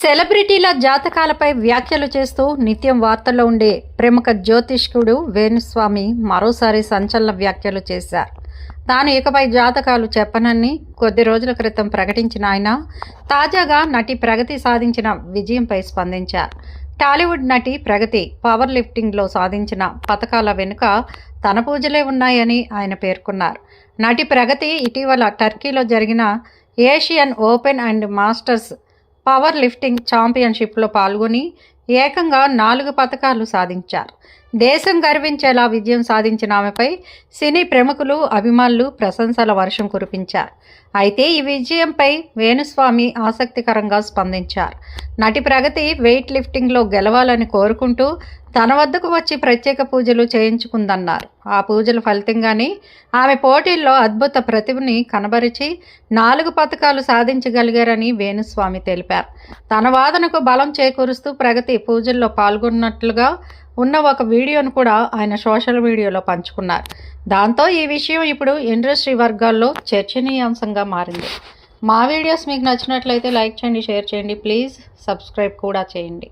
సెలబ్రిటీల జాతకాలపై వ్యాఖ్యలు చేస్తూ నిత్యం వార్తల్లో ఉండే ప్రముఖ జ్యోతిష్కుడు వేణుస్వామి మరోసారి సంచలన వ్యాఖ్యలు చేశారు. తాను ఇకపై జాతకాలు చెప్పనని కొద్ది రోజుల క్రితం ప్రకటించిన ఆయన తాజాగా నటి ప్రగతి సాధించిన విజయంపై స్పందించారు. టాలీవుడ్ నటి ప్రగతి పవర్ లిఫ్టింగ్లో సాధించిన పథకాల వెనుక తన పూజలే ఉన్నాయని ఆయన పేర్కొన్నారు. నటి ప్రగతి ఇటీవల టర్కీలో జరిగిన Asian open and masters power lifting ఛాంపియన్షిప్లో పాల్గొని ఏకంగా 4 పతకాలు సాధించారు. దేశం గర్వించేలా విజయం సాధించిన ఆమెపై సినీ ప్రముఖులు, అభిమానులు ప్రశంసల వర్షం కురిపించారు. అయితే ఈ విజయంపై వేణుస్వామి ఆసక్తికరంగా స్పందించారు. నటి ప్రగతి వెయిట్ లిఫ్టింగ్లో గెలవాలని కోరుకుంటూ తన వద్దకు వచ్చి ప్రత్యేక పూజలు చేయించుకుందన్నారు. ఆ పూజల ఫలితంగానే ఆమె పోటీల్లో అద్భుత ప్రతిభని కనబరిచి 4 పతకాలు సాధించగలిగారని వేణుస్వామి తెలిపారు. తన వాదనకు బలం చేకూరుస్తూ ప్రగతి పూజల్లో పాల్గొన్నట్లుగా ఉన్న ఒక వీడియోను కూడా ఆయన సోషల్ మీడియాలో పంచుకున్నారు. దాంతో ఈ విషయం ఇప్పుడు ఇండస్ట్రీ వర్గాల్లో చర్చనీయాంశంగా మారింది. మా వీడియోస్ మీకు నచ్చినట్లయితే లైక్ చేయండి, షేర్ చేయండి, ప్లీజ్ సబ్స్క్రైబ్ కూడా చేయండి.